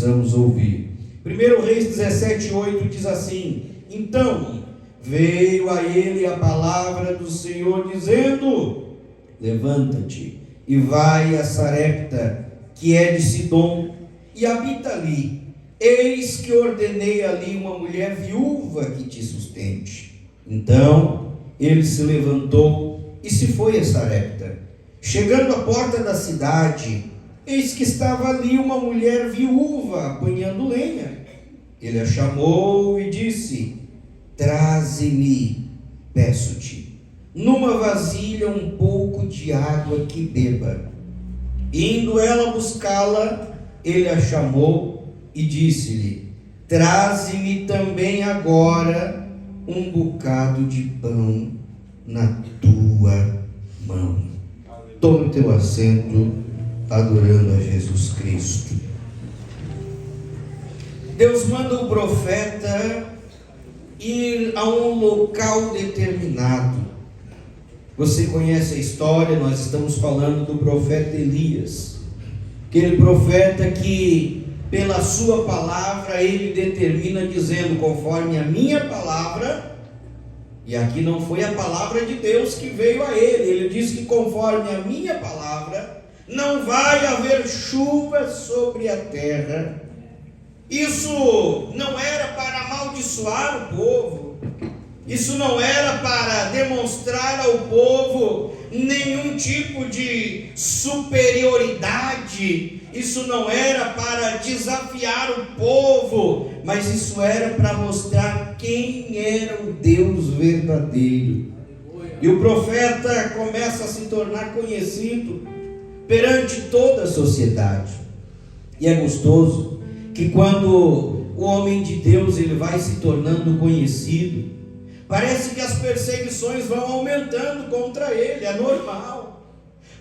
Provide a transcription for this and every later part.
precisamos ouvir. 1 Reis 17:8 diz assim: então veio a ele a palavra do Senhor dizendo: levanta-te e vai a Sarepta, que é de Sidom, e habita ali. Eis que ordenei ali uma mulher viúva que te sustente. Então ele se levantou e se foi a Sarepta. Chegando à porta da cidade, eis que estava ali uma mulher viúva apanhando lenha. Ele a chamou e disse: traze-me, peço-te, numa vasilha um pouco de água que beba. Indo ela buscá-la, ele a chamou e disse-lhe: traze-me também agora um bocado de pão na tua mão. Tome teu assento, adorando a Jesus Cristo. Deus manda o profeta ir a um local determinado. Você conhece a história, nós estamos falando do profeta Elias. Aquele profeta que, pela sua palavra, ele determina dizendo: conforme a minha palavra. E aqui não foi a palavra de Deus que veio a ele. Ele diz que conforme a minha palavra, não vai haver chuva sobre a terra. Isso não era para amaldiçoar o povo. Isso não era para demonstrar ao povo nenhum tipo de superioridade. Isso não era para desafiar o povo, mas isso era para mostrar quem era o Deus verdadeiro. E o profeta começa a se tornar conhecido perante toda a sociedade. E é gostoso que quando o homem de Deus ele vai se tornando conhecido, parece que as perseguições vão aumentando contra ele, é normal.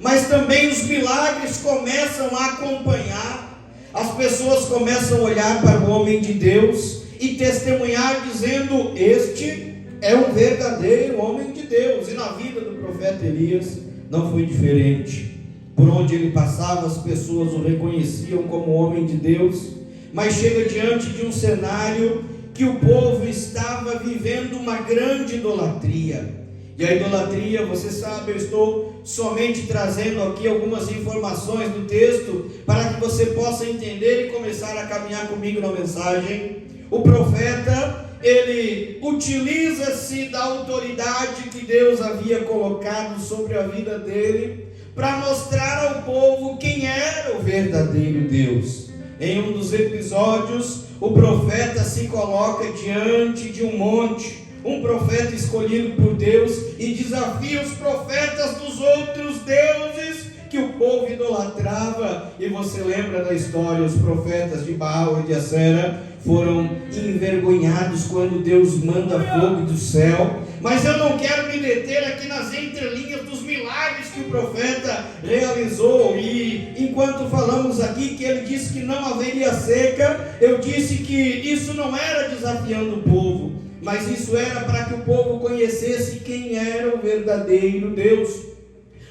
Mas também os milagres começam a acompanhar. As pessoas começam a olhar para o homem de Deus e testemunhar dizendo: este é um verdadeiro homem de Deus. E na vida do profeta Elias não foi diferente. Por onde ele passava, as pessoas o reconheciam como homem de Deus. Mas chega diante de um cenário que o povo estava vivendo uma grande idolatria. E a idolatria, você sabe, eu estou somente trazendo aqui algumas informações do texto para que você possa entender e começar a caminhar comigo na mensagem. O profeta, ele utiliza-se da autoridade que Deus havia colocado sobre a vida dele para mostrar ao povo quem era o verdadeiro Deus. Em um dos episódios, o profeta se coloca diante de um monte, um profeta escolhido por Deus, e desafia os profetas dos outros deuses que o povo idolatrava. E você lembra da história, os profetas de Baal e de Acera foram envergonhados quando Deus manda fogo do céu. Mas eu não quero me deter aqui nas entrelinhas dos milagres que o profeta realizou. E enquanto falamos aqui que ele disse que não haveria seca, eu disse que isso não era desafiando o povo, mas isso era para que o povo conhecesse quem era o verdadeiro Deus.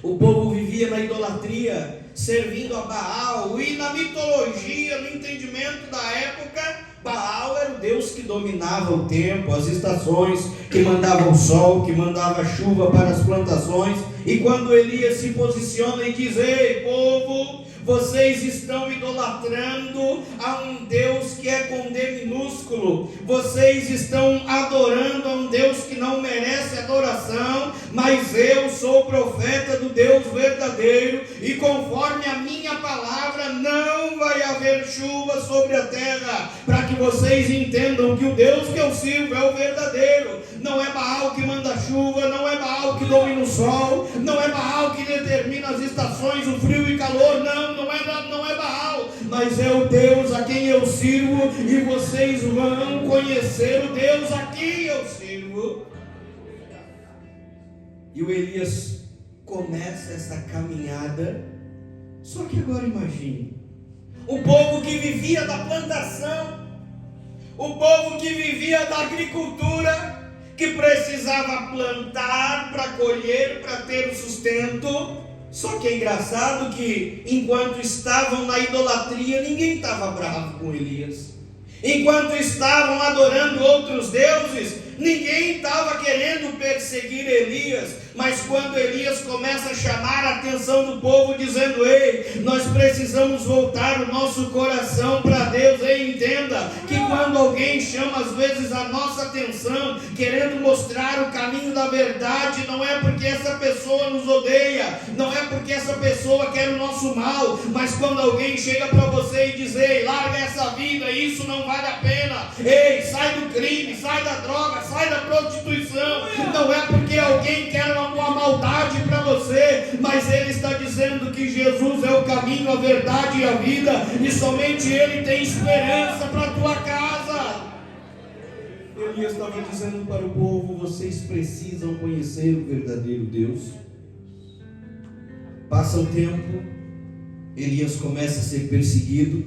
O povo vivia na idolatria, servindo a Baal, e na mitologia, no entendimento da época, Baal era o Deus que dominava o tempo, as estações, que mandava o sol, que mandava chuva para as plantações. E quando Elias se posiciona e diz: ei povo, vocês estão idolatrando a um Deus que é com D minúsculo. Vocês estão adorando a um Deus que não merece adoração. Mas eu sou profeta do Deus verdadeiro, e conforme a minha palavra não vai haver chuva sobre a terra, para que vocês entendam que o Deus que eu sirvo é o verdadeiro. Não é Baal que manda chuva, não é Baal que domina o sol, não é Baal que determina as estações, o frio e calor, não é Baal, mas é o Deus a quem eu sirvo, e vocês vão conhecer o Deus a quem eu sirvo. E o Elias começa essa caminhada. Só que agora imagine, o povo que vivia da plantação, o povo que vivia da agricultura, que precisava plantar para colher, para ter o sustento, Só que é engraçado que enquanto estavam na idolatria, ninguém estava bravo com Elias. Enquanto estavam adorando outros deuses, ninguém estava querendo perseguir Elias. Mas quando Elias começa a chamar a atenção do povo, dizendo: ei, nós precisamos voltar o nosso coração para Deus. Ei, entenda que quando alguém chama às vezes a nossa atenção, querendo mostrar o caminho da verdade, não é porque essa pessoa nos odeia, não é porque essa pessoa quer o nosso mal, mas quando alguém chega para você e diz: ei, larga essa vida, isso não vale a pena, ei, sai do crime, sai da droga, sai da prostituição, não é porque alguém quer uma maldade para você, mas ele está dizendo que Jesus é o caminho, a verdade e a vida, e somente ele tem esperança para a tua casa. Elias estava dizendo para o povo: vocês precisam conhecer o verdadeiro Deus. Passa o tempo, Elias começa a ser perseguido,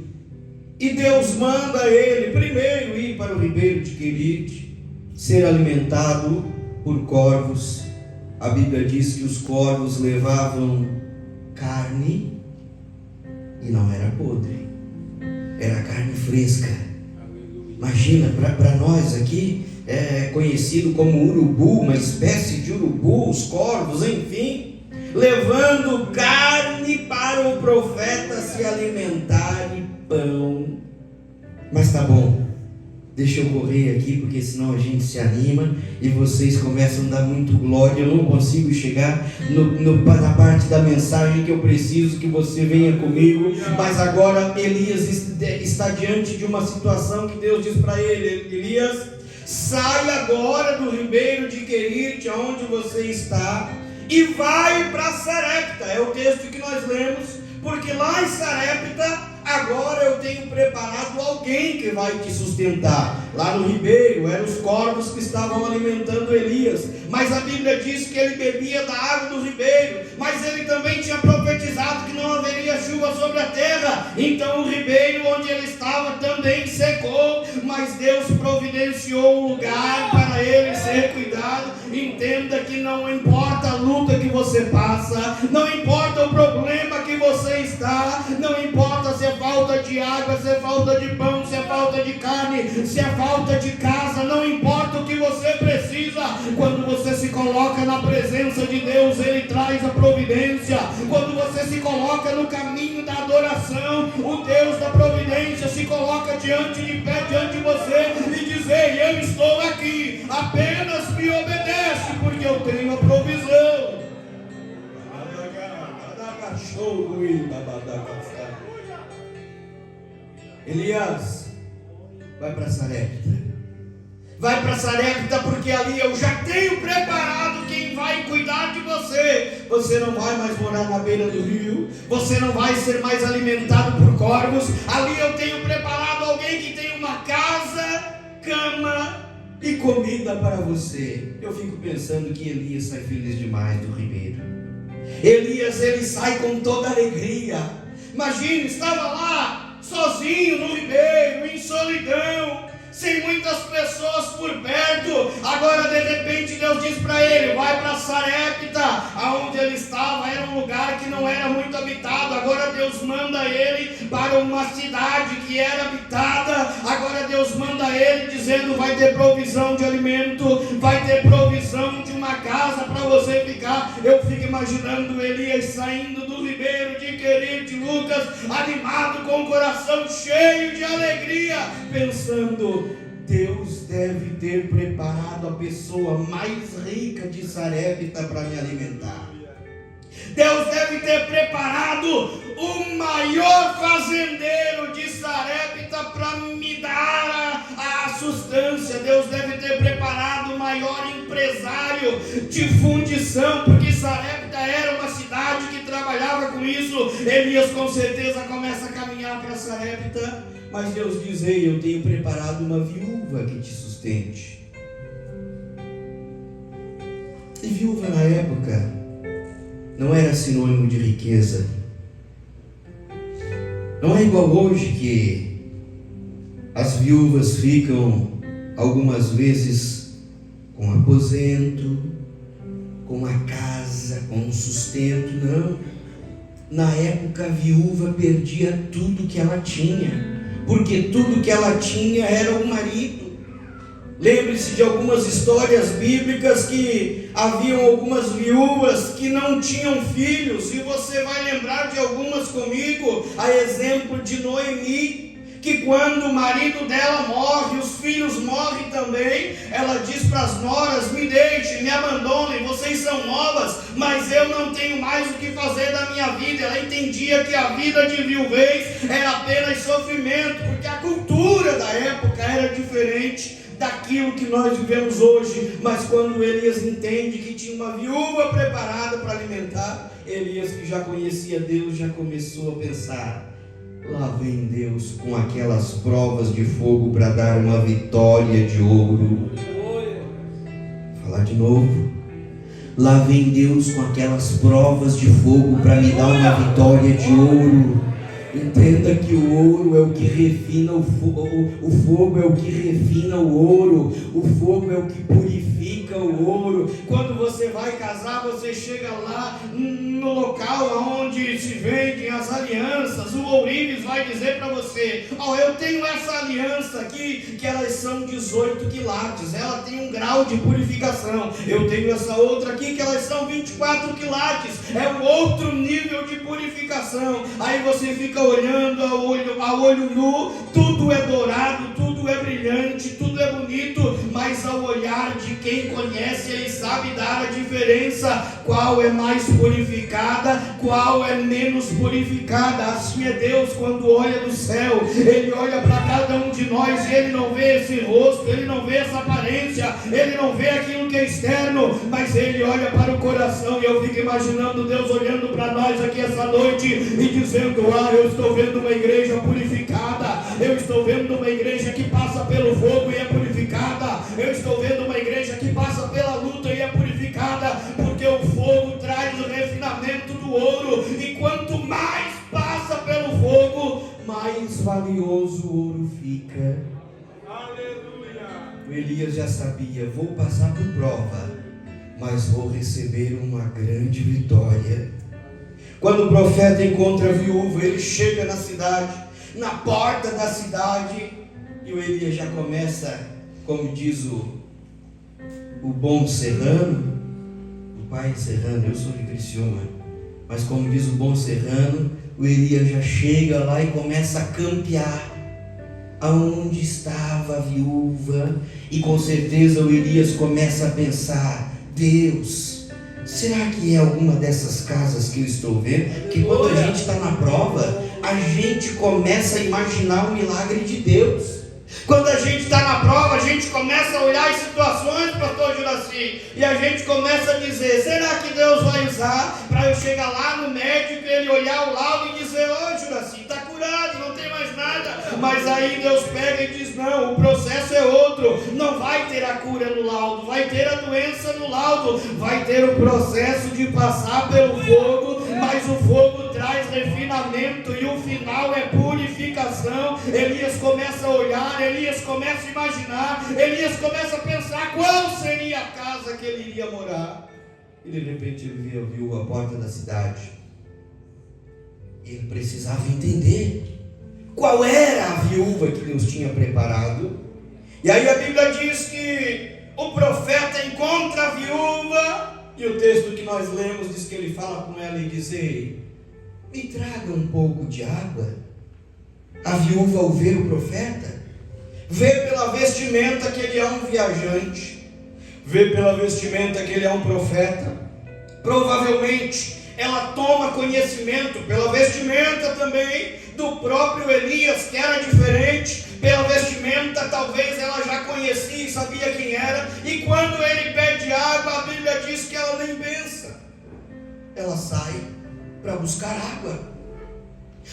e Deus manda ele primeiro ir para o ribeiro de Querite, ser alimentado por corvos. A Bíblia diz que os corvos levavam carne, e não era podre, era carne fresca. Imagina, para nós aqui é conhecido como urubu, uma espécie de urubu, os corvos, enfim, levando carne para o profeta se alimentar e pão. Mas tá bom, deixa eu correr aqui, porque senão a gente se anima e vocês começam a dar muito glória. Eu não consigo chegar na parte da mensagem que eu preciso que você venha comigo. Mas agora Elias está diante de uma situação que Deus diz para ele: Elias, sai agora do ribeiro de Querite, aonde você está, e vai para Sarepta. É o texto que nós lemos, porque lá em Sarepta agora eu tenho preparado alguém que vai te sustentar. Lá no ribeiro eram os corvos que estavam alimentando Elias, mas a Bíblia diz que ele bebia da água do ribeiro, mas ele também tinha profetizado que não haveria chuva sobre a terra. Então o ribeiro onde ele estava também secou, mas Deus providenciou um lugar para ele ser cuidado. Entenda que não importa a luta que você passa, não importa o problema que você está, não importa se é falta de água, se é falta de pão, se é falta de carne, se é falta de casa, não importa o que você precisa. Quando você se coloca na presença de Deus, Ele traz a providência. Quando você se coloca no caminho da adoração, o Deus da providência se coloca diante de você e diz: ei, eu estou aqui, apenas me obedece, porque eu tenho a provisão. Elias, vai para Sarepta. Vai para Sarepta, porque ali eu já tenho preparado quem vai cuidar de você. Você não vai mais morar na beira do rio, você não vai ser mais alimentado por corvos. Ali eu tenho preparado alguém que tem uma casa, cama e comida para você. Eu fico pensando que Elias sai feliz demais do ribeiro. Elias, ele sai com toda alegria. Imagina, estava lá sozinho no ribeiro, em solidão, sem muitas pessoas por perto. Agora de repente Deus diz para ele: vai para Sarepta. Aonde ele estava era um lugar que não era muito habitado. Agora Deus manda ele para uma cidade que era habitada. Agora Deus manda ele dizendo: vai ter provisão de alimento, vai ter provisão de uma casa para você ficar. Eu fico imaginando Elias saindo do ribeiro de Querite, Lucas, animado, com o coração cheio de alegria, pensando: Deus deve ter preparado a pessoa mais rica de Sarepta para me alimentar. Deus deve ter preparado o maior fazendeiro de Sarepta para me dar a sustância. Deus deve ter preparado o maior empresário de fundição, porque Sarepta era uma cidade que trabalhava com isso. Elias com certeza começa a caminhar para Sarepta, mas Deus diz: ei, eu tenho preparado uma viúva que te sustente. E viúva na época não era sinônimo de riqueza. Não é igual hoje, que as viúvas ficam algumas vezes com aposento, com a casa, com um sustento. Não. Na época a viúva perdia tudo que ela tinha, porque tudo que ela tinha era o marido. Lembre-se de algumas histórias bíblicas que haviam algumas viúvas que não tinham filhos, e você vai lembrar de algumas comigo, a exemplo de Noemi, que quando o marido dela morre, os filhos morrem também, ela diz para as noras: me deixem, me abandonem, vocês são novas, mas eu não tenho mais o que fazer da minha vida. Ela entendia que a vida de viuvez era apenas sofrimento, porque a cultura da época era diferente daquilo que nós vivemos hoje. Mas quando Elias entende que tinha uma viúva preparada para alimentar, Elias, que já conhecia Deus, já começou a pensar: lá vem Deus com aquelas provas de fogo para dar uma vitória de ouro. Vou falar de novo. Lá vem Deus com aquelas provas de fogo para me dar uma vitória de ouro. Entenda que o ouro é o que refina o fogo é o que refina o ouro, o fogo é o que purifica o ouro. Quando você vai casar, você chega lá no local onde se vendem as alianças, o ourives vai dizer para você: eu tenho essa aliança aqui, que elas são 18 quilates, ela tem um grau de purificação. Eu tenho essa outra aqui, que elas são 24 quilates, é um outro nível de purificação. Aí você fica olhando a olho nu, tudo é dourado, tudo é brilhante, tudo é bonito, mas ao olhar de quem conhece, ele sabe dar a diferença, qual é mais purificada, qual é menos purificada. Assim é Deus quando olha do céu, Ele olha para cada um de nós e Ele não vê esse rosto, Ele não vê essa aparência, Ele não vê aquilo que é externo, mas Ele olha para o coração. E eu fico imaginando Deus olhando para nós aqui essa noite e dizendo: eu estou vendo uma igreja purificada, eu estou vendo uma igreja que passa pelo fogo e é purificada, eu estou vendo uma igreja que passa pela luta e é purificada, porque o fogo traz o refinamento do ouro, e quanto mais passa pelo fogo, mais valioso o ouro fica. Aleluia! O Elias já sabia: vou passar por prova, mas vou receber uma grande vitória. Quando o profeta encontra a viúva, ele chega na cidade, na porta da cidade, e o Elias já começa, como diz o bom serrano, o pai serrano, eu sou de Criciúma, mas como diz o bom serrano, o Elias já chega lá e começa a campear aonde estava a viúva, e com certeza o Elias começa a pensar: Deus, será que é alguma dessas casas que eu estou vendo? Que quando a gente está na prova, a gente começa a imaginar o milagre de Deus. Quando a gente está na prova, a gente começa a olhar as situações, pastor Juraci, e a gente começa a dizer: será que Deus vai usar para eu chegar lá no médico e ele olhar o laudo e dizer: Juraci, está curado, não tem mais nada? Mas aí Deus pega e diz: não, o processo é outro, não vai ter a cura no laudo, vai ter a doença no laudo, vai ter o processo de passar pelo fogo, mas o fogo traz refinamento e o final é purificação. Elias começa a olhar, Elias começa a imaginar, Elias começa a pensar qual seria a casa que ele iria morar. E de repente ele viu a porta da cidade. Ele precisava entender qual era a viúva que Deus tinha preparado. E aí a Bíblia diz que o profeta encontra a viúva, e o texto que nós lemos diz que ele fala com ela e diz: me traga um pouco de água. A viúva, ao ver o profeta, vê pela vestimenta que ele é um viajante, vê pela vestimenta que ele é um profeta. Provavelmente ela toma conhecimento pela vestimenta também do próprio Elias, que era diferente. Pela vestimenta talvez ela já conhecia e sabia quem era, e quando ele pede água, a Bíblia diz que ela nem pensa, ela sai para buscar água.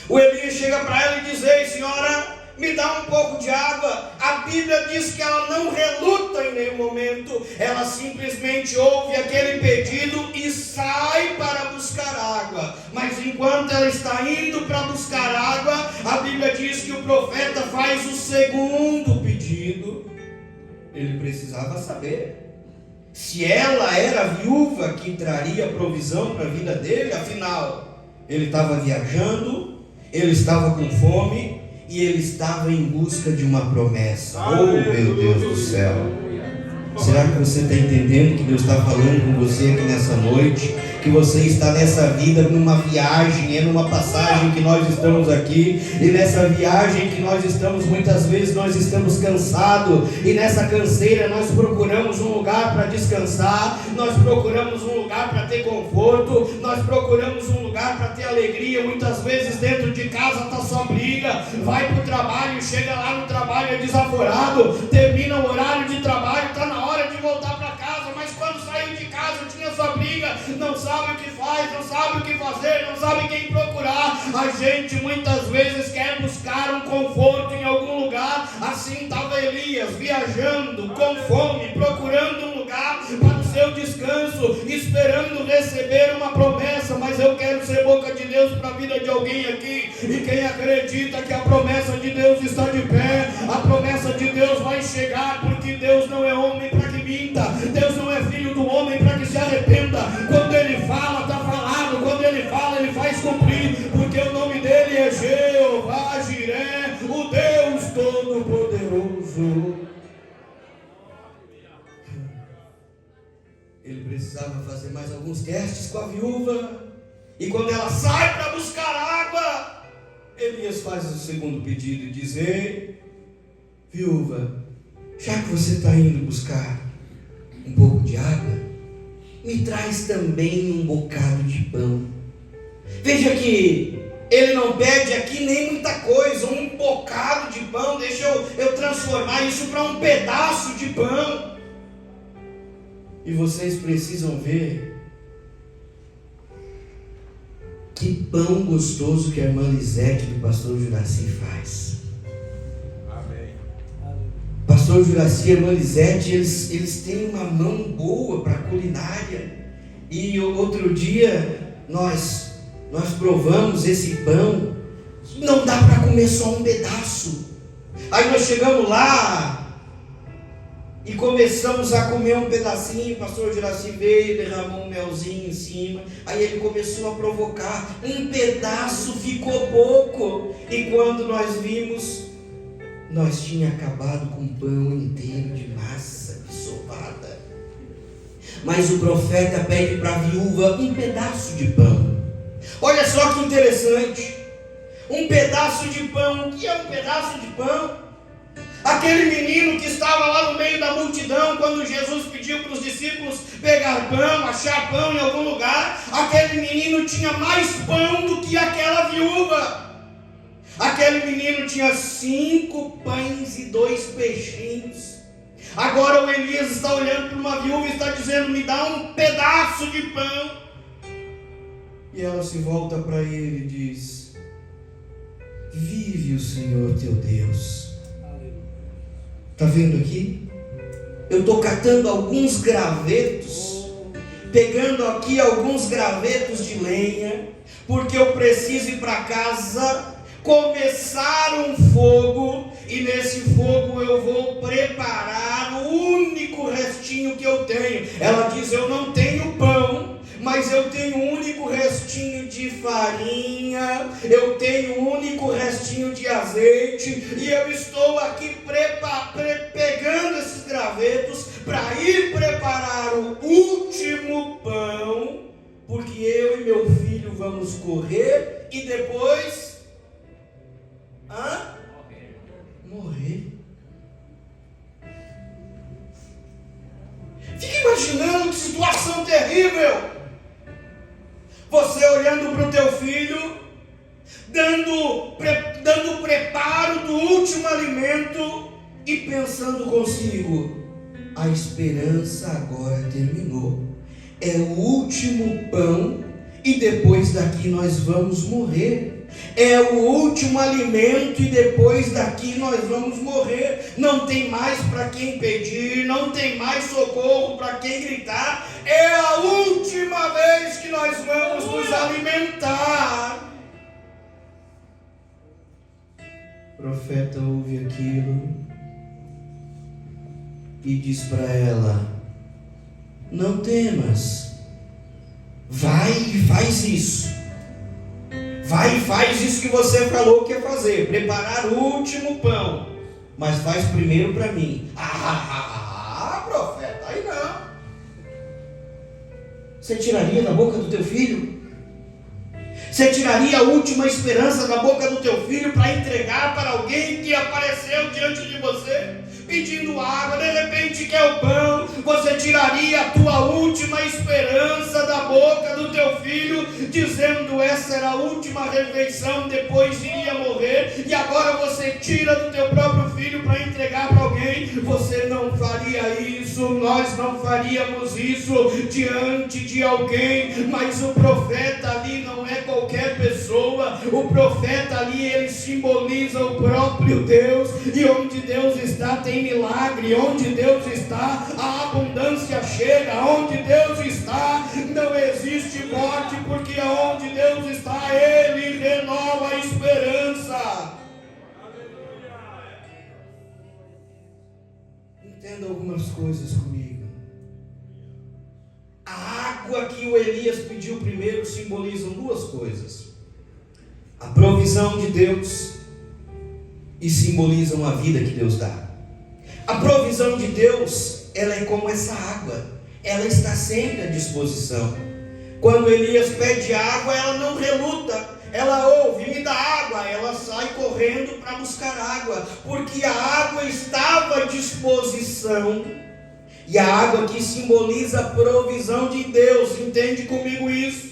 O Elias chega para ela e diz: ei, senhora, me dá um pouco de água. A Bíblia diz que ela não reluta em nenhum momento, ela simplesmente ouve aquele pedido e sai para buscar água. Mas enquanto ela está indo para buscar água, a Bíblia diz que o profeta faz o segundo pedido. Ele precisava saber se ela era a viúva que traria provisão para a vida dele. Afinal, Ele estava viajando, ele estava com fome e ele estava em busca de uma promessa. Oh, meu Deus do céu! Será que você está entendendo que Deus está falando com você aqui nessa noite? Que você está nessa vida numa viagem, é numa passagem que nós estamos aqui, e nessa viagem que nós estamos, muitas vezes nós estamos cansados, e nessa canseira nós procuramos um lugar para descansar, nós procuramos um lugar para ter conforto, nós procuramos um lugar para ter alegria. Muitas vezes dentro de casa está só briga, vai para o trabalho, chega lá no trabalho é desaforado, termina o horário de trabalho, está na hora de voltar para casa, mas quando saiu de casa tinha só briga, não sabe o que faz, não sabe o que fazer, não sabe quem procurar. A gente muitas vezes quer buscar um conforto em algum lugar. Assim estava Elias, viajando com fome, procurando um lugar para o seu descanso, esperando receber uma promessa. Mas eu quero ser boca de Deus para a vida de alguém aqui, e quem acredita que a promessa de Deus está de pé, a promessa de Deus vai chegar, porque Deus não é homem para que minta, Deus não é filho do homem para que se arrependa. Quando Ele fala, está falado. Quando Ele fala, Ele faz cumprir, porque o nome dEle é Jeová Jiré, o Deus Todo-Poderoso. Ele precisava fazer mais alguns testes com a viúva, e quando ela sai para buscar água, Elias faz o segundo pedido e diz: ei, viúva, já que você está indo buscar um pouco de água, me traz também um bocado de pão. Veja que ele não pede aqui nem muita coisa, um bocado de pão. Deixa eu transformar isso para um pedaço de pão. E vocês precisam ver que pão gostoso que a irmã Lisete do pastor Juraci faz. Amém. Pastor Juraci e a irmã Lisete, eles têm uma mão boa para culinária. E outro dia nós provamos esse pão. Não dá para comer só um pedaço. Aí nós chegamos lá e começamos a comer um pedacinho. O pastor Juraci veio, derramou um melzinho em cima. Aí ele começou a provocar. Um pedaço ficou pouco. E quando nós vimos, nós tínhamos acabado com um pão inteiro de massa sovada. Mas o profeta pede para a viúva um pedaço de pão. Olha só que interessante. Um pedaço de pão. O que é um pedaço de pão? Aquele menino que estava lá no meio da multidão, quando Jesus pediu para os discípulos pegar pão, achar pão em algum lugar, aquele menino tinha mais pão do que aquela viúva. Aquele menino tinha 5 pães e 2 peixinhos. Agora o Elias está olhando para uma viúva e está dizendo: me dá um pedaço de pão. E ela se volta para ele e diz: vive o Senhor teu Deus. Está vendo aqui? Eu estou catando alguns gravetos, pegando aqui alguns gravetos de lenha, porque eu preciso ir para casa, começar um fogo, e nesse fogo eu vou preparar o único restinho que eu tenho. Ela diz: eu não tenho pão, mas eu tenho um único restinho de farinha, eu tenho um único restinho de azeite, e eu estou aqui pegando esses gravetos para ir preparar o último pão, porque eu e meu filho vamos correr e depois morrer. Fica imaginando que situação terrível. Você olhando para o teu filho, dando preparo do último alimento e pensando consigo: a esperança agora terminou. É o último pão e depois daqui nós vamos morrer. É o último alimento e depois daqui nós vamos morrer. Não tem mais para quem pedir, não tem mais socorro para quem gritar. É a última vez que nós vamos nos alimentar. O profeta ouve aquilo e diz para ela: não temas, vai e faz isso. Vai e faz isso que você falou que ia fazer, preparar o último pão, mas faz primeiro para mim. Profeta, aí não. Você tiraria da boca do teu filho? Você tiraria a última esperança da boca do teu filho para entregar para alguém que apareceu diante de você, pedindo água, de repente quer o pão? Você tiraria a tua última esperança da boca do teu filho, dizendo essa era a última refeição, depois iria morrer, e agora você tira do teu próprio filho para entregar para alguém? Você não faria isso, nós não faríamos isso diante de alguém, mas o profeta ali não é qualquer pessoa, o profeta ali ele simboliza o próprio Deus, e onde Deus está tem milagre, onde Deus está a abundância chega, onde Deus está não existe morte, porque onde Deus está Ele renova a esperança. Entenda algumas coisas comigo. A água que o Elias pediu primeiro simbolizam duas coisas: a provisão de Deus e simbolizam a vida que Deus dá. A provisão de Deus, ela é como essa água, ela está sempre à disposição. Quando Elias pede água, ela não reluta, ela ouve, me dá água, ela sai correndo para buscar água, porque a água estava à disposição. E a água que simboliza a provisão de Deus, entende comigo isso?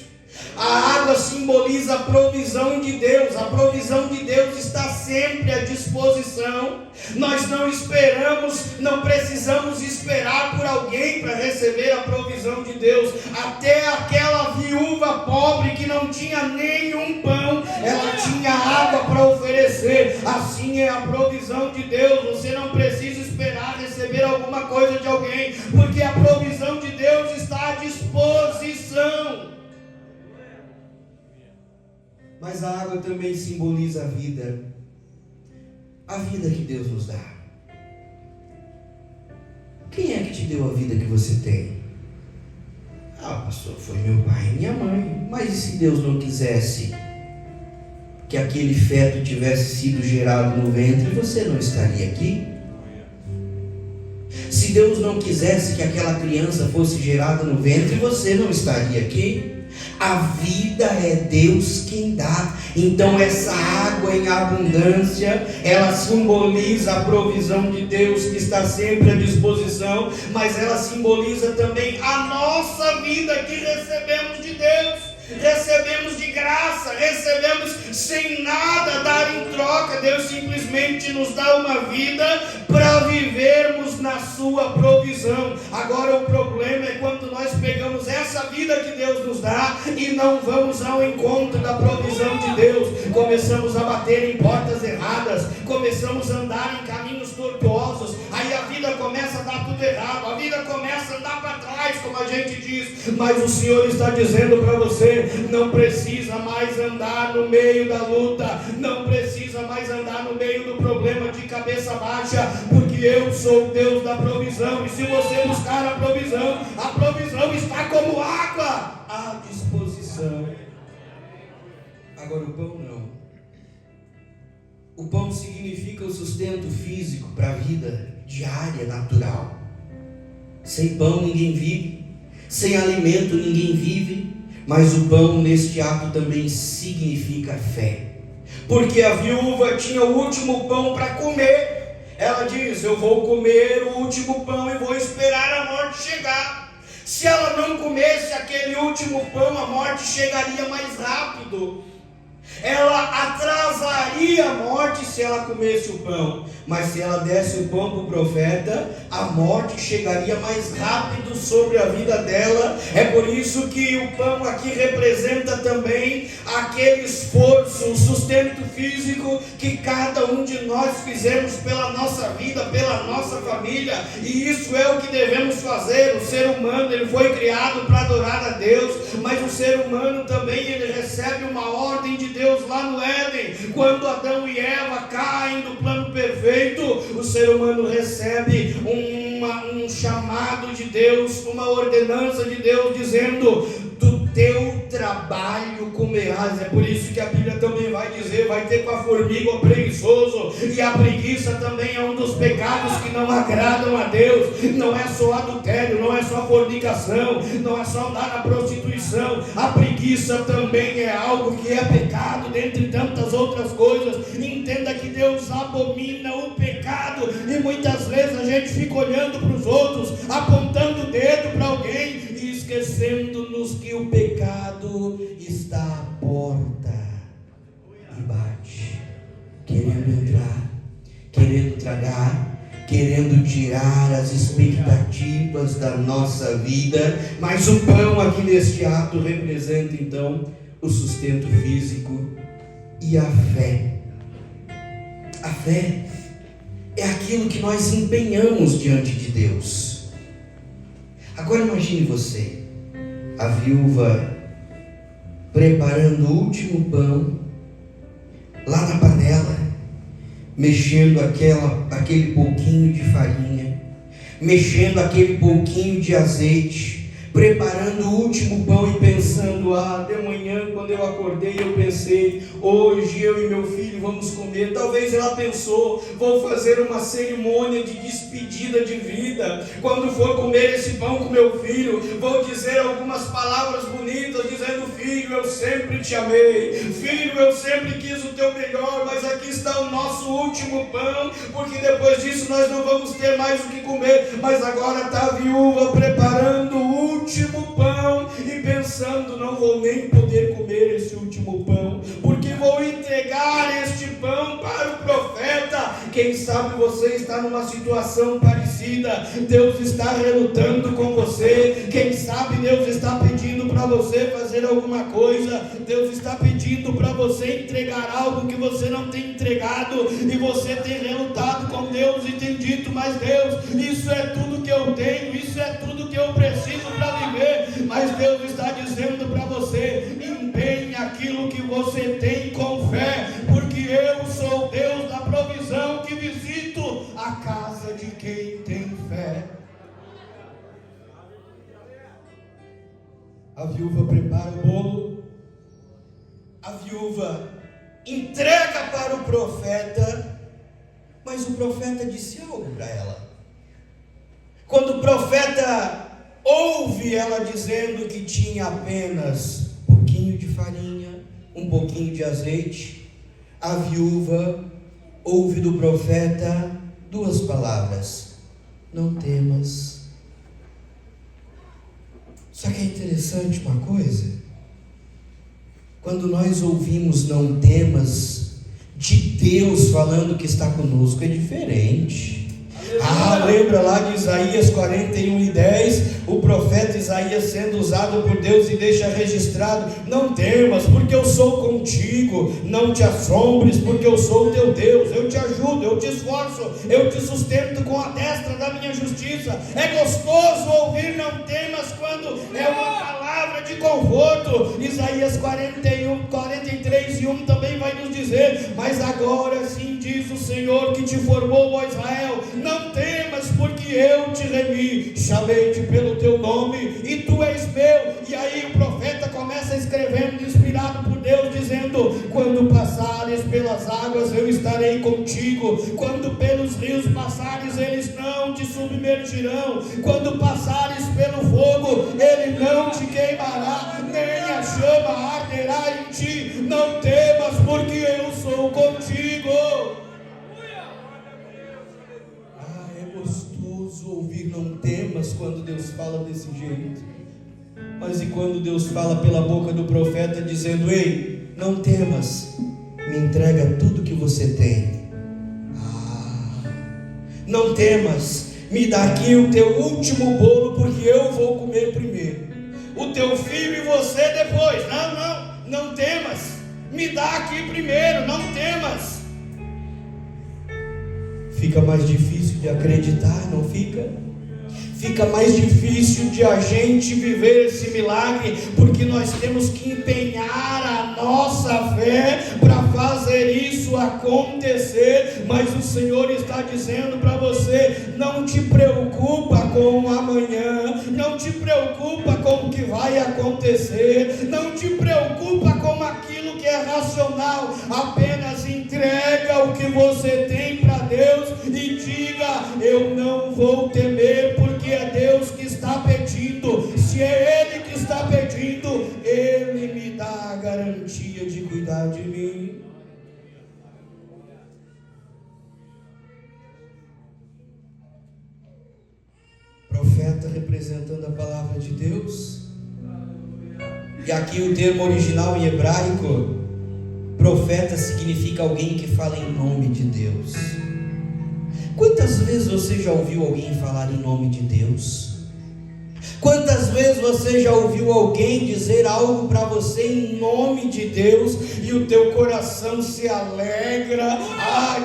A água simboliza a provisão de Deus. A provisão de Deus está sempre à disposição. Nós não esperamos, não precisamos esperar por alguém para receber a provisão de Deus. Até aquela viúva pobre que não tinha nenhum pão, ela tinha água para oferecer. Assim é a provisão de Deus. Você não precisa esperar receber alguma coisa de alguém, porque a provisão de Deus está à disposição. Mas a água também simboliza a vida que Deus nos dá. Quem é que te deu a vida que você tem? Pastor, foi meu pai e minha mãe. Mas e se Deus não quisesse que aquele feto tivesse sido gerado no ventre, você não estaria aqui? Se Deus não quisesse que aquela criança fosse gerada no ventre, você não estaria aqui? A vida é Deus quem dá. Então essa água em abundância, ela simboliza a provisão de Deus que está sempre à disposição, mas ela simboliza também a nossa vida que recebemos de Deus. Recebemos de graça, recebemos sem nada dar em troca. Deus simplesmente nos dá uma vida para vivermos na sua provisão. Agora o problema é quando nós pegamos essa vida que Deus nos dá e não vamos ao encontro da provisão de Deus. Começamos a bater em portas erradas, começamos a andar em caminhos tortuosos, aí a vida começa a dar tudo errado, a vida começa a andar para trás, como a gente diz. Mas o Senhor está dizendo para você: não precisa mais andar no meio da luta, não precisa mais andar no meio do problema de cabeça baixa, porque eu sou o Deus da provisão. E se você buscar a provisão está como água à disposição. Agora o pão não. O pão significa o sustento físico para a vida diária, natural. Sem pão ninguém vive, sem alimento ninguém vive. Mas o pão neste ato também significa fé, porque a viúva tinha o último pão para comer. Ela diz: eu vou comer o último pão e vou esperar a morte chegar. Se ela não comesse aquele último pão, a morte chegaria mais rápido. Ela atrasaria a morte se ela comesse o pão, mas se ela desse o pão para o profeta, a morte chegaria mais rápido sobre a vida dela. É por isso que o pão aqui representa também aquele esforço, o sustento físico que cada um de nós fizemos pela nossa vida, pela nossa família, e isso é o que devemos fazer. O ser humano, ele foi criado para adorar a Deus, mas o ser humano também, ele recebe uma ordem de Deus lá no Éden. Quando Adão e Eva caem do plano perfeito, o ser humano recebe um chamado de Deus, uma ordenança de Deus, dizendo: do teu trabalho comerás. É por isso que a Bíblia também vai dizer, vai ter com a formiga o preguiçoso, e a preguiça também é um dos pecados que não agradam a Deus. Não é só adultério, não é só fornicação, não é só andar na prostituição. A preguiça também é algo que é pecado, dentre tantas outras coisas. Entenda que Deus abomina o pecado, e muitas vezes a gente fica olhando para os outros, apontando o dedo para alguém e esquecendo-nos que o pecado está à porta e bate, querendo entrar, querendo tragar, querendo tirar as expectativas da nossa vida. Mas o pão aqui neste ato representa então o sustento físico e a fé. A fé é aquilo que nós empenhamos diante de Deus. Agora imagine você, a viúva preparando o último pão lá na panela, mexendo aquele pouquinho de farinha, mexendo aquele pouquinho de azeite, preparando o último pão e pensando, de manhã quando eu acordei eu pensei, hoje eu e meu filho vamos comer. Talvez ela pensou, vou fazer uma cerimônia de despedida de vida, quando for comer esse pão com meu filho, vou dizer algumas palavras bonitas, dizendo, filho, eu sempre te amei, filho, eu sempre quis o teu melhor, mas aqui está o nosso último pão, porque depois disso nós não vamos ter mais o que comer. Mas agora está a viúva preparando o último pão e pensando, não vou nem poder comer esse último pão, porque vou entregar este pão para o profeta. Quem sabe você está numa situação parecida, Deus está relutando com você. Quem sabe Deus está pedindo para você fazer alguma coisa, Deus está pedindo para você entregar algo que você não tem entregado, e você tem relutado com Deus e tem dito, mas Deus, isso é tudo que eu tenho, isso é tudo que eu preciso para viver. Mas Deus está dizendo para você, empenhe aquilo que você tem com fé, porque eu sou Deus da provisão, que visito a casa de quem tem fé. A viúva prepara o bolo, a viúva entrega para o profeta, mas o profeta disse algo para ela. Quando o profeta ouve ela dizendo que tinha apenas um pouquinho de farinha, um pouquinho de azeite, a viúva ouve do profeta duas palavras: não temas. Só que é interessante uma coisa, quando nós ouvimos não temas de Deus falando que está conosco, é diferente. Lembra lá de Isaías 41:10, o profeta Isaías sendo usado por Deus, e deixa registrado: não temas, porque eu sou contigo, não te assombres, porque eu sou o teu Deus, eu te ajudo, eu te esforço, eu te sustento com a destra da minha justiça. É gostoso ouvir não temas quando é uma palavra de conforto. Isaías 43:1 também vai nos dizer: mas agora sim diz o Senhor que te formou, ó Israel, não temas, porque eu te remi, chamei-te pelo teu nome e tu és meu. E aí o profeta começa escrevendo, inspirado por Deus, dizendo: quando passares pelas águas eu estarei contigo, quando pelos rios passares eles não te submergirão, quando passares pelo fogo ele não te queimará, nem a chama arderá em ti. Não temas, porque eu sou contigo. É gostoso ouvir não temas quando Deus fala desse jeito. Mas e quando Deus fala pela boca do profeta dizendo: ei, não temas, me entrega tudo que você tem. Não temas, me dá aqui o teu último bolo, porque eu vou comer primeiro, o teu filho e você depois. Não temas, me dá aqui primeiro, não temas. Fica mais difícil de acreditar, não fica? Fica mais difícil de a gente viver esse milagre, porque nós temos que empenhar a nossa fé para fazer isso acontecer. Mas o Senhor está dizendo para você: não te preocupa com o amanhã, não te preocupa preocupa com o que vai acontecer, não te preocupa com aquilo que é racional, apenas entrega o que você tem para Deus e diga: eu não vou temer, porque é Deus que está pedindo. Se é Ele que está pedindo, Ele me dá a garantia de cuidar de mim. Profeta representando a palavra de Deus. E aqui o termo original em hebraico, profeta, significa alguém que fala em nome de Deus. Quantas vezes você já ouviu alguém falar em nome de Deus? Quantas vezes você já ouviu alguém dizer algo para você em nome de Deus e o teu coração se alegra?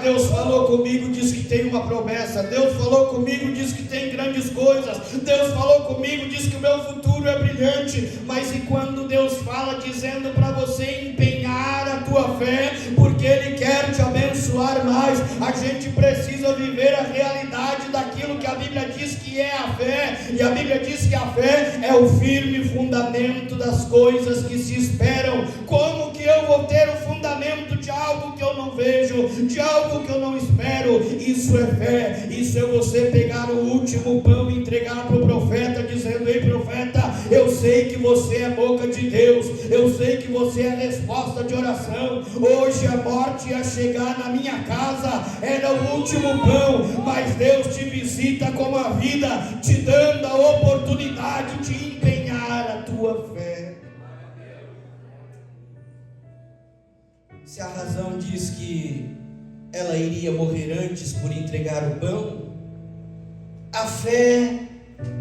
Deus falou comigo, diz que tem uma promessa. Deus falou comigo, diz que tem grandes coisas. Deus falou comigo, diz que o meu futuro é brilhante. Mas e quando Deus fala dizendo para você empenhar a tua fé, porque Ele quer te abençoar mais? A gente precisa viver a realidade daquilo que a Bíblia diz que é a fé. E a Bíblia diz que a fé é o firme fundamento das coisas que se esperam. Como que eu vou ter o fundamento de algo que eu não vejo, de algo que eu não espero? Isso é fé. Isso é você pegar o último pão e entregar para o profeta, dizendo: ei profeta, eu sei que você é boca de Deus, eu sei que você é resposta de oração. Hoje a morte ia chegar na minha casa, era o último pão, mas Deus te visita com a vida, te dando a oportunidade de empenhar a tua fé. Se a razão diz que ela iria morrer antes por entregar o pão, a fé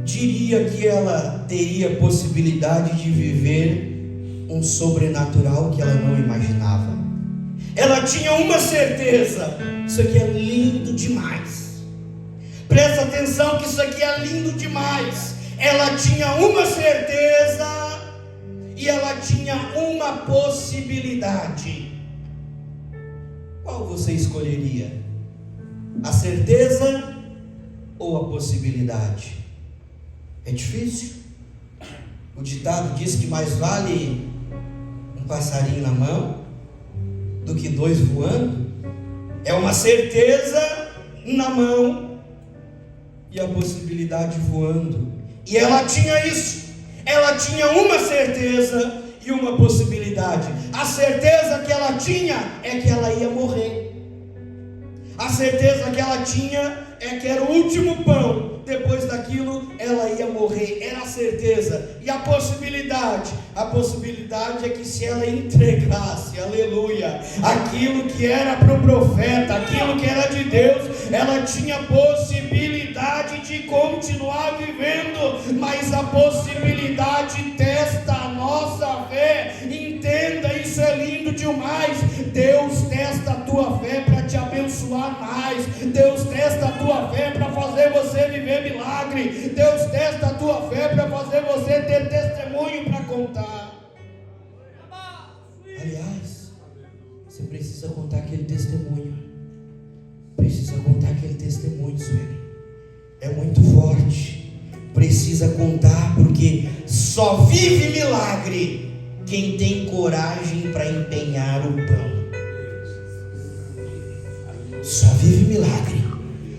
diria que ela teria possibilidade de viver um sobrenatural que ela não imaginava. Ela tinha uma certeza: isso aqui é lindo demais. Presta atenção que isso aqui é lindo demais. Ela tinha uma certeza e ela tinha uma possibilidade. Qual você escolheria? A certeza ou a possibilidade? É difícil. O ditado diz que mais vale um passarinho na mão do que dois voando. É uma certeza na mão e a possibilidade voando. E ela tinha isso. Ela tinha uma certeza e uma possibilidade. A certeza que ela tinha é que ela ia morrer. A certeza que ela tinha é que era o último pão. Depois daquilo ela ia morrer. Era a certeza. E a possibilidade? A possibilidade é que se ela entregasse, aleluia, aquilo que era para o profeta, aquilo que era de Deus, ela tinha possibilidade de continuar vivendo. Mas a possibilidade testa a nossa fé. Entenda, isso é lindo demais. Deus testa a tua fé para te abençoar mais. Deus testa a tua fé para fazer você viver milagre. Deus testa a tua fé para fazer você ter testemunho para contar. Aliás, você precisa contar aquele testemunho. Precisa contar aquele testemunho, Sueli. É muito forte. Precisa contar, porque só vive milagre quem tem coragem para empenhar o pão. Só vive milagre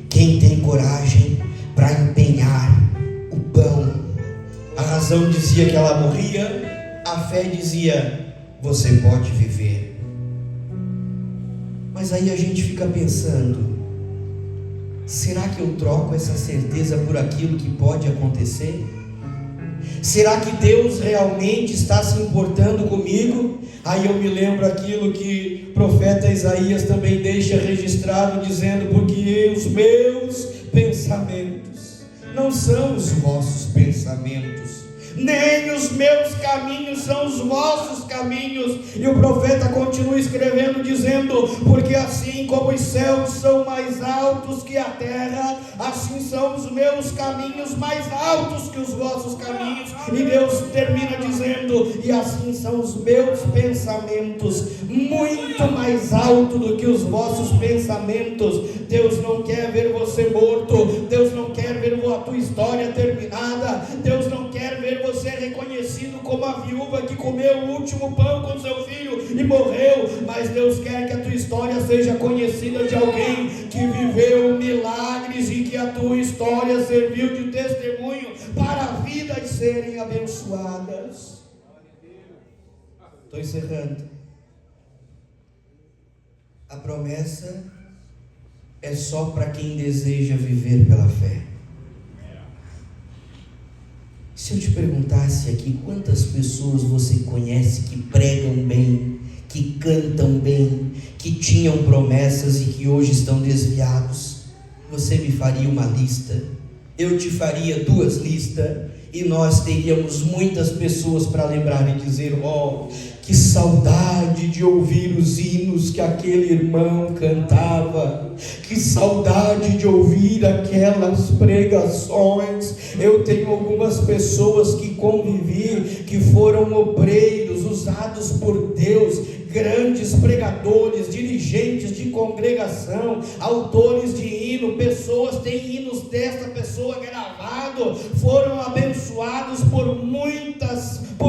quem tem coragem para empenhar o pão. A razão dizia que ela morria, a fé dizia: você pode viver. Mas aí a gente fica pensando: será que eu troco essa certeza por aquilo que pode acontecer? Será que Deus realmente está se importando comigo? Aí eu me lembro aquilo que o profeta Isaías também deixa registrado, dizendo: porque os meus pensamentos não são os vossos pensamentos, nem os meus caminhos são os vossos caminhos. E o profeta continua escrevendo, dizendo: porque assim como os céus são mais altos que a terra, assim são os meus caminhos mais altos que os vossos caminhos. E Deus termina dizendo: e assim são os meus pensamentos muito mais alto do que os vossos pensamentos. Deus não quer ver você morto. Deus não quer ver a tua história terminada. Deus não quer último pão com seu filho e morreu. Mas Deus quer que a tua história seja conhecida de alguém que viveu milagres e que a tua história serviu de testemunho para vidas serem abençoadas. Estou encerrando. A promessa é só para quem deseja viver pela fé. Se eu te perguntasse aqui, quantas pessoas você conhece que pregam bem, que cantam bem, que tinham promessas e que hoje estão desviados? Você me faria uma lista, eu te faria 2 listas, e nós teríamos muitas pessoas para lembrar e dizer: oh, que saudade de ouvir os hinos que aquele irmão cantava, que saudade de ouvir aquelas pregações. Eu tenho algumas pessoas que convivi, que foram obreiros usados por Deus, grandes pregadores, dirigentes de congregação, autores de hino, pessoas têm hinos dessa pessoa gravado, foram abençoados por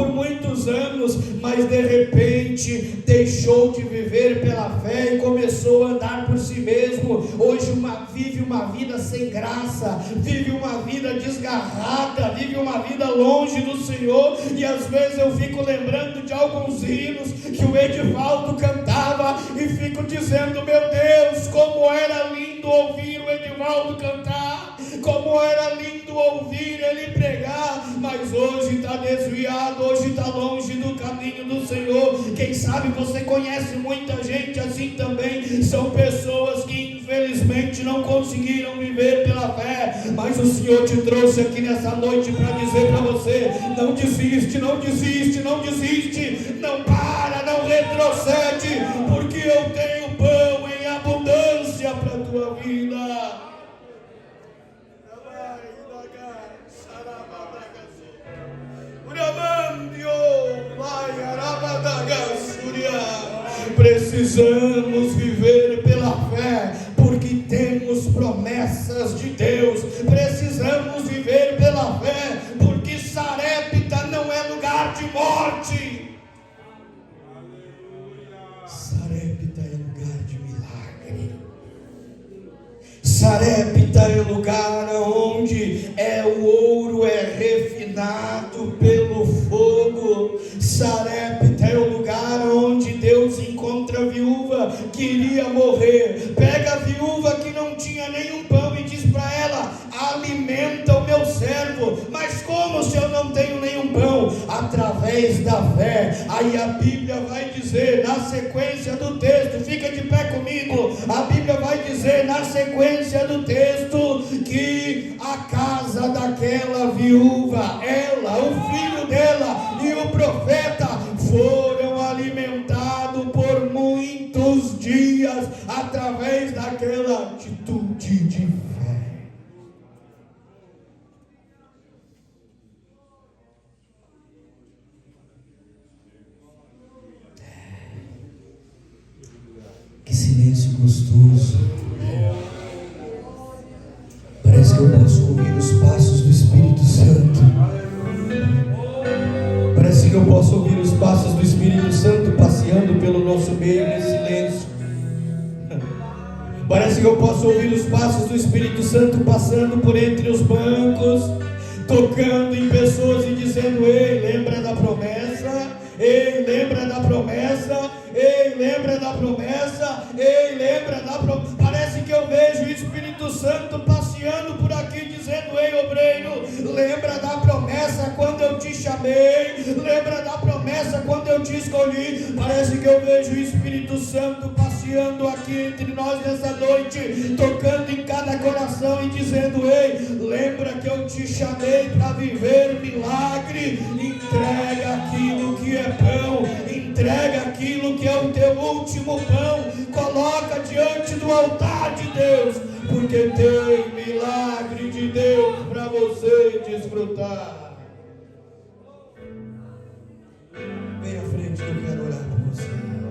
muitos anos, mas de repente deixou de viver pela fé e começou a andar por si mesmo. Hoje vive uma vida sem graça, vive uma vida desgarrada, vive uma vida longe do Senhor. E às vezes eu fico lembrando de alguns hinos que o Edivaldo cantava e fico dizendo: meu Deus, como era lindo ouvir o Edivaldo cantar, como era lindo ouvir ele pregar. Mas hoje está desviado, hoje está longe do caminho do Senhor. Quem sabe você conhece muita gente assim também. São pessoas que infelizmente não conseguiram viver pela fé, mas o Senhor te trouxe aqui nessa noite para dizer para você: não desiste, não desiste, não desiste, não para, não retrocede, porque eu tenho pão em abundância para a tua vida. Precisamos viver pela fé, porque temos promessas de Deus. Precisamos viver pela fé, porque Sarepta não é lugar de morte. Sarepta é lugar de milagre. Sarepta é lugar onde o ouro é refinado pelo fogo. Sarepta é o lugar onde Deus encontra a viúva que iria morrer. Pega a viúva que não tinha nenhum pão e diz para ela: alimenta o meu servo. Mas como se eu não tenho nenhum pão? Através da fé. Aí a Bíblia vai dizer na sequência do texto, fica de pé comigo, a Bíblia vai dizer na sequência do texto que a casa daquela viúva, ela, o filho dela e o profeta foram alimentados por muitos dias através daquela atitude de fé. Que silêncio gostoso. Parece que eu posso ouvir os passos do Espírito Santo. Parece que eu posso ouvir os passos do Espírito Santo passeando pelo nosso meio nesse silêncio. Parece que eu posso ouvir os passos do Espírito Santo passando por entre os bancos, tocando em pessoas e dizendo: ei, lembra da promessa? Ei, lembra da promessa? Ei, lembra da promessa? Ei, lembra da promessa? Parece que eu vejo o Espírito Santo passeando por aqui dizendo: ei, obreiro, lembra da promessa quando eu te chamei? Lembra da promessa quando eu te escolhi? Parece que eu vejo o Espírito Santo passeando aqui entre nós nessa noite, tocando em cada coração e dizendo: ei, lembra que eu te chamei para viver milagre? Entrega aquilo que é pão, entrega aquilo que é o teu último pão, coloca diante do altar de Deus, porque tem milagre de Deus para você desfrutar.